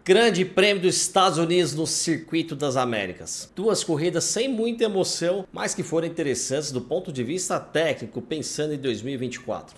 Grande Prêmio dos Estados Unidos no Circuito das Américas. Duas corridas sem muita emoção, mas que foram interessantes do ponto de vista técnico, pensando em 2024.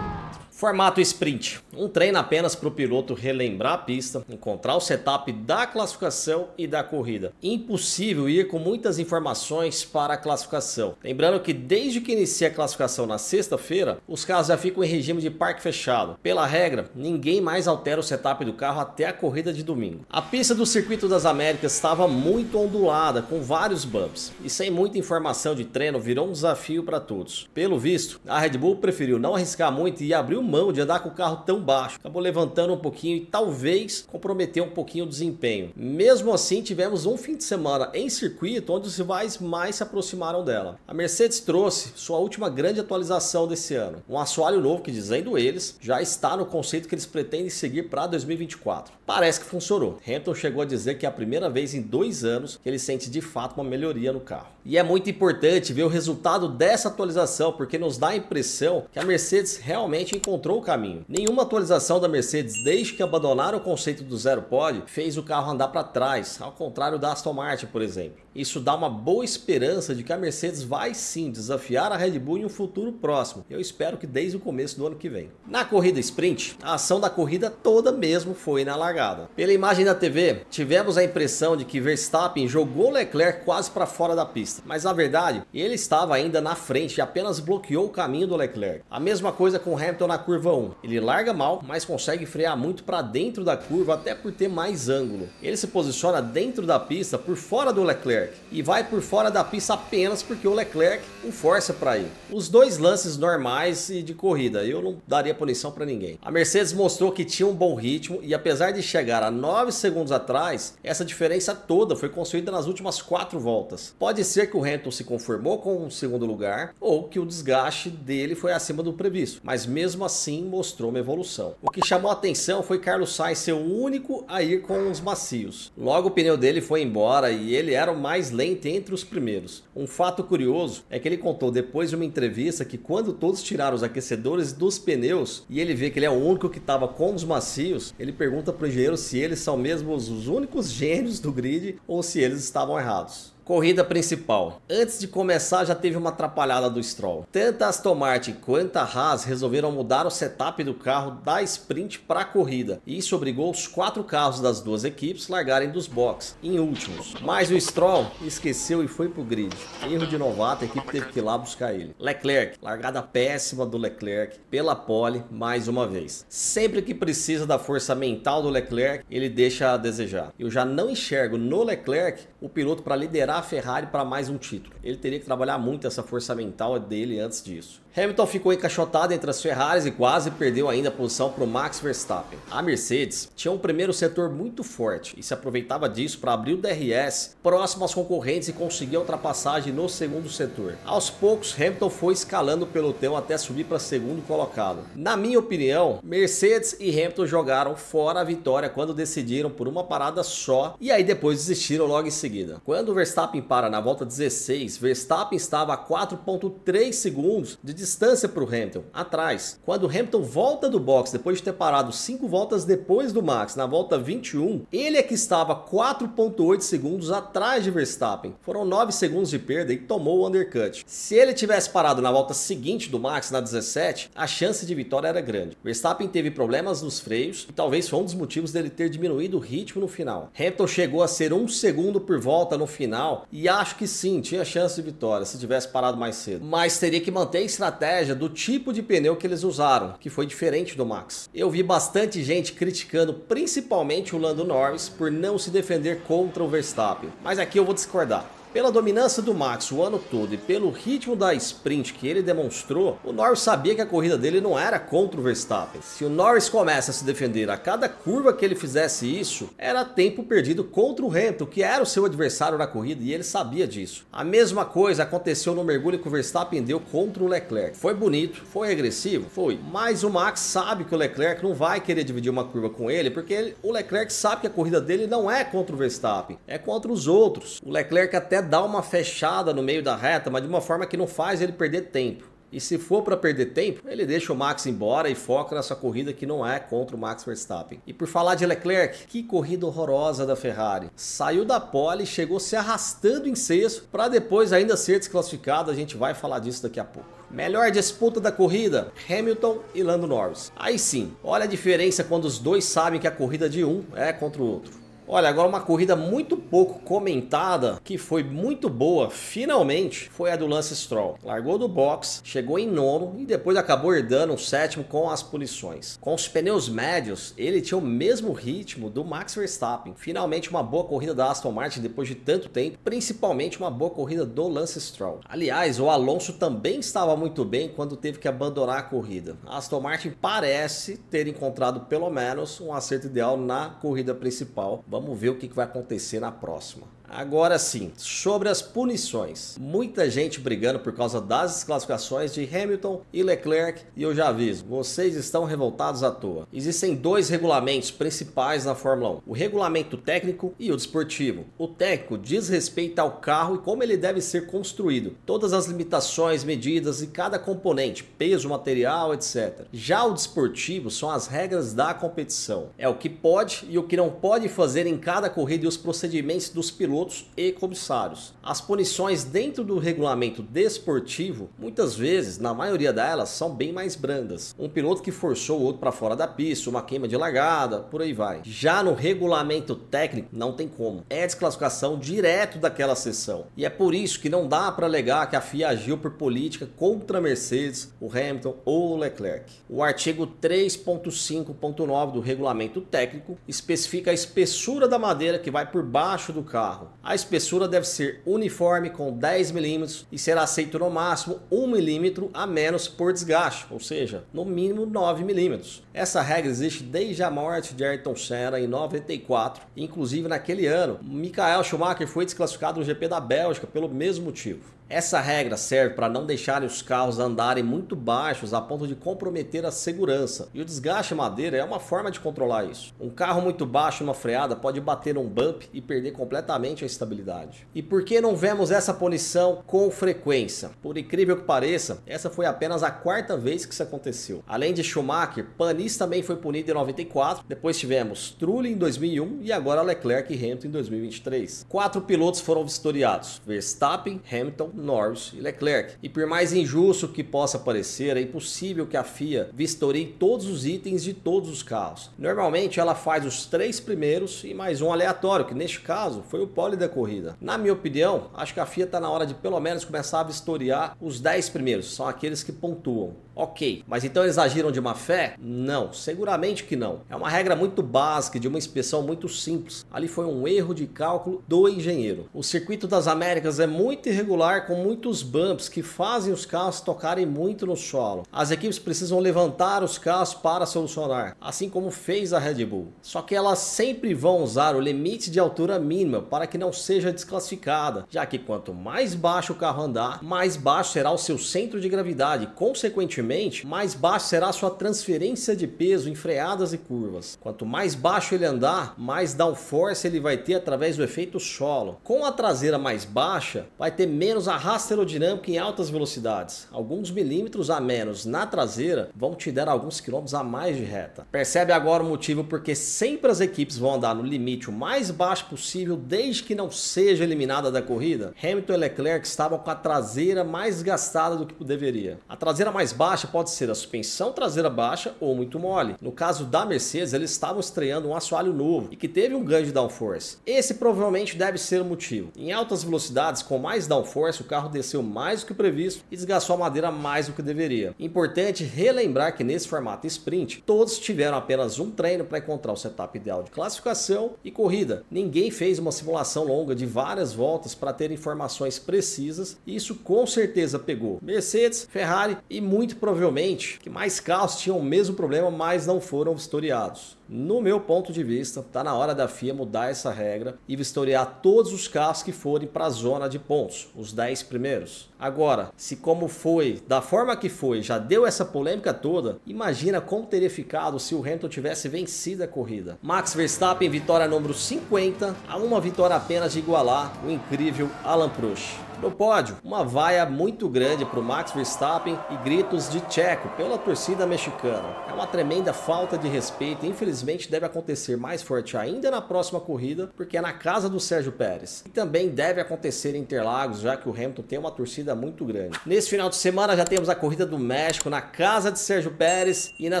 Formato sprint, um treino apenas para o piloto relembrar a pista, encontrar o setup da classificação e da corrida. Impossível ir com muitas informações para a classificação. Lembrando que desde que inicia a classificação na sexta-feira, os carros já ficam em regime de parque fechado. Pela regra, ninguém mais altera o setup do carro até a corrida de domingo. A pista do Circuito das Américas estava muito ondulada, com vários bumps, e sem muita informação de treino virou um desafio para todos. Pelo visto, a Red Bull preferiu não arriscar muito e abriu mão de andar com o carro tão baixo, acabou levantando um pouquinho e talvez comprometeu um pouquinho o desempenho. Mesmo assim, tivemos um fim de semana em circuito onde os rivais mais se aproximaram dela. A Mercedes trouxe sua última grande atualização desse ano, um assoalho novo que, dizendo eles, já está no conceito que eles pretendem seguir para 2024. Parece que funcionou. Hamilton chegou a dizer que é a primeira vez em 2 anos que ele sente de fato uma melhoria no carro. E é muito importante ver o resultado dessa atualização, porque nos dá a impressão que a Mercedes realmente encontrou o caminho. Nenhuma atualização da Mercedes desde que abandonaram o conceito do zero pod fez o carro andar para trás, ao contrário da Aston Martin, por exemplo. Isso dá uma boa esperança de que a Mercedes vai sim desafiar a Red Bull em um futuro próximo. Eu espero que desde o começo do ano que vem. Na corrida sprint, a ação da corrida toda mesmo foi na largada. Pela imagem da TV, tivemos a impressão de que Verstappen jogou Leclerc quase para fora da pista, mas na verdade ele estava ainda na frente e apenas bloqueou o caminho do Leclerc. A mesma coisa com Hamilton na curva 1. Ele larga mal, mas consegue frear muito para dentro da curva, até por ter mais ângulo. Ele se posiciona dentro da pista por fora do Leclerc e vai por fora da pista apenas porque o Leclerc o força para ir. Os dois lances normais e de corrida, eu não daria punição para ninguém. A Mercedes mostrou que tinha um bom ritmo e apesar de chegar a 9 segundos atrás, essa diferença toda foi construída nas últimas 4 voltas. Pode ser que o Hamilton se conformou com o segundo lugar ou que o desgaste dele foi acima do previsto, mas mesmo assim mostrou uma evolução. O que chamou a atenção foi Carlos Sainz ser o único a ir com os macios. Logo o pneu dele foi embora e ele era o mais lento entre os primeiros. Um fato curioso é que ele contou depois de uma entrevista que quando todos tiraram os aquecedores dos pneus e ele vê que ele é o único que estava com os macios, ele pergunta para o engenheiro se eles são mesmo os únicos gênios do grid ou se eles estavam errados. Corrida principal. Antes de começar já teve uma atrapalhada do Stroll. Tanto a Aston Martin quanto a Haas resolveram mudar o setup do carro da sprint para a corrida. E isso obrigou os 4 carros das duas equipes largarem dos boxes, em últimos. Mas o Stroll esqueceu e foi para o grid. Erro de novato, a equipe teve que ir lá buscar ele. Leclerc, largada péssima do Leclerc pela pole mais uma vez. Sempre que precisa da força mental do Leclerc, ele deixa a desejar. Eu já não enxergo no Leclerc o piloto para liderar a Ferrari para mais um título. Ele teria que trabalhar muito essa força mental dele antes disso. Hamilton ficou encaixotado entre as Ferraris e quase perdeu ainda a posição para o Max Verstappen. A Mercedes tinha um primeiro setor muito forte e se aproveitava disso para abrir o DRS próximo aos concorrentes e conseguir a ultrapassagem no segundo setor. Aos poucos, Hamilton foi escalando o pelotão até subir para segundo colocado. Na minha opinião, Mercedes e Hamilton jogaram fora a vitória quando decidiram por uma parada só e aí depois desistiram logo em seguida. Quando o Verstappen para na volta 16, Verstappen estava a 4,3 segundos de distância para o Hamilton, atrás. Quando o Hamilton volta do box, depois de ter parado 5 voltas depois do Max, na volta 21, ele é que estava 4,8 segundos atrás de Verstappen. Foram 9 segundos de perda e tomou o undercut. Se ele tivesse parado na volta seguinte do Max, na 17, a chance de vitória era grande. Verstappen teve problemas nos freios e talvez foi um dos motivos dele ter diminuído o ritmo no final. Hamilton chegou a ser 1 segundo por volta no final e acho que sim, tinha chance de vitória se tivesse parado mais cedo. Mas teria que manter a estratégia do tipo de pneu que eles usaram, que foi diferente do Max. Eu vi bastante gente criticando principalmente o Lando Norris por não se defender contra o Verstappen, mas aqui eu vou discordar. Pela dominância do Max o ano todo e pelo ritmo da sprint que ele demonstrou, o Norris sabia que a corrida dele não era contra o Verstappen. Se o Norris começa a se defender a cada curva que ele fizesse isso, era tempo perdido contra o Hamilton, que era o seu adversário na corrida, e ele sabia disso. A mesma coisa aconteceu no mergulho que o Verstappen deu contra o Leclerc. Foi bonito, foi agressivo, foi, mas o Max sabe que o Leclerc não vai querer dividir uma curva com ele, porque o Leclerc sabe que a corrida dele não é contra o Verstappen, é contra os outros. O Leclerc até dá uma fechada no meio da reta, mas de uma forma que não faz ele perder tempo. E se for para perder tempo, ele deixa o Max embora e foca nessa corrida que não é contra o Max Verstappen. E por falar de Leclerc, que corrida horrorosa da Ferrari. Saiu da pole e chegou se arrastando em sexto para depois ainda ser desclassificado. A gente vai falar disso daqui a pouco. Melhor disputa da corrida, Hamilton e Lando Norris. Aí sim, olha a diferença quando os dois sabem que a corrida de um é contra o outro. Olha, agora uma corrida muito pouco comentada, que foi muito boa, finalmente, foi a do Lance Stroll. Largou do box, chegou em nono e depois acabou herdando um sétimo com as punições. Com os pneus médios, ele tinha o mesmo ritmo do Max Verstappen. Finalmente uma boa corrida da Aston Martin depois de tanto tempo, principalmente uma boa corrida do Lance Stroll. Aliás, o Alonso também estava muito bem quando teve que abandonar a corrida. A Aston Martin parece ter encontrado pelo menos um acerto ideal na corrida principal. Vamos ver o que vai acontecer na próxima. Agora sim, sobre as punições. Muita gente brigando por causa das desclassificações de Hamilton e Leclerc, e eu já aviso, vocês estão revoltados à toa. Existem dois regulamentos principais na Fórmula 1, o regulamento técnico e o desportivo. O técnico diz respeito ao carro e como ele deve ser construído, todas as limitações, medidas e cada componente, peso, material, etc. Já o desportivo são as regras da competição, é o que pode e o que não pode fazer em cada corrida e os procedimentos dos pilotos e comissários. As punições dentro do regulamento desportivo, muitas vezes, na maioria delas, são bem mais brandas. Um piloto que forçou o outro para fora da pista, uma queima de largada, por aí vai. Já no regulamento técnico, não tem como. É desclassificação direto daquela sessão. E é por isso que não dá para alegar que a FIA agiu por política contra a Mercedes, o Hamilton ou o Leclerc. O artigo 3.5.9 do regulamento técnico especifica a espessura da madeira que vai por baixo do carro. A espessura deve ser uniforme com 10 mm e será aceito no máximo 1 mm a menos por desgaste, ou seja, no mínimo 9 mm. Essa regra existe desde a morte de Ayrton Senna em 94, inclusive naquele ano, Michael Schumacher foi desclassificado no GP da Bélgica pelo mesmo motivo. Essa regra serve para não deixarem os carros andarem muito baixos a ponto de comprometer a segurança. E o desgaste madeira é uma forma de controlar isso. Um carro muito baixo numa freada pode bater num bump e perder completamente a estabilidade. E por que não vemos essa punição com frequência? Por incrível que pareça, essa foi apenas a quarta vez que isso aconteceu. Além de Schumacher, Panis também foi punido em 94, depois tivemos Trulli em 2001 e agora Leclerc e Hamilton em 2023. 4 pilotos foram vistoriados: Verstappen, Hamilton, Norris e Leclerc. E por mais injusto que possa parecer, é impossível que a FIA vistorie todos os itens de todos os carros. Normalmente ela faz os 3 primeiros e mais um aleatório, que neste caso foi o pole da corrida. Na minha opinião, acho que a FIA está na hora de pelo menos começar a vistoriar os 10 primeiros, são aqueles que pontuam. Ok, mas então eles agiram de má fé? Não, seguramente que não. É uma regra muito básica, de uma inspeção muito simples. Ali foi um erro de cálculo do engenheiro. O circuito das Américas é muito irregular, com muitos bumps que fazem os carros tocarem muito no solo. As equipes precisam levantar os carros para solucionar, assim como fez a Red Bull. Só que elas sempre vão usar o limite de altura mínima para que não seja desclassificada, já que quanto mais baixo o carro andar, mais baixo será o seu centro de gravidade, consequentemente mais baixo será a sua transferência de peso em freadas e curvas. Quanto mais baixo ele andar, mais downforce ele vai ter através do efeito solo. Com a traseira mais baixa, vai ter menos arrasto aerodinâmico em altas velocidades. Alguns milímetros a menos na traseira vão te dar alguns quilômetros a mais de reta. Percebe agora o motivo porque sempre as equipes vão andar no limite o mais baixo possível, desde que não seja eliminada da corrida? Hamilton e Leclerc estavam com a traseira mais gastada do que deveria. A traseira mais baixa baixa pode ser a suspensão traseira baixa ou muito mole. No caso da Mercedes, eles estavam estreando um assoalho novo e que teve um ganho de downforce. Esse provavelmente deve ser o motivo. Em altas velocidades, com mais downforce, o carro desceu mais do que o previsto e desgastou a madeira mais do que deveria. Importante relembrar que nesse formato sprint, todos tiveram apenas um treino para encontrar o setup ideal de classificação e corrida. Ninguém fez uma simulação longa de várias voltas para ter informações precisas e isso com certeza pegou Mercedes, Ferrari e muito provavelmente que mais carros tinham o mesmo problema, mas não foram vistoriados. No meu ponto de vista, está na hora da FIA mudar essa regra e vistoriar todos os carros que forem para a zona de pontos, os 10 primeiros. Agora, se como foi, da forma que foi, já deu essa polêmica toda, imagina como teria ficado se o Hamilton tivesse vencido a corrida. Max Verstappen, vitória número 50, a uma vitória apenas de igualar o incrível Alan Prost. No pódio, uma vaia muito grande para o Max Verstappen e gritos de Checo pela torcida mexicana. É uma tremenda falta de respeito e infelizmente deve acontecer mais forte ainda na próxima corrida, porque é na casa do Sérgio Pérez. E também deve acontecer em Interlagos, já que o Hamilton tem uma torcida muito grande. Nesse final de semana já temos a corrida do México na casa de Sérgio Pérez e na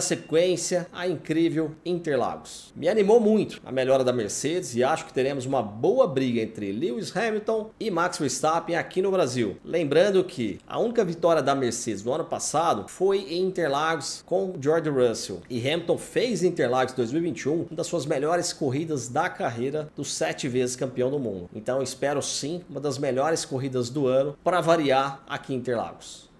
sequência a incrível Interlagos. Me animou muito a melhora da Mercedes e acho que teremos uma boa briga entre Lewis Hamilton e Max Verstappen aqui no Brasil. Lembrando que a única vitória da Mercedes no ano passado foi em Interlagos com George Russell e Hamilton fez em Interlagos 2021 uma das suas melhores corridas da carreira dos 7 vezes campeão do mundo. Então eu espero sim uma das melhores corridas do ano para variar aqui em Interlagos.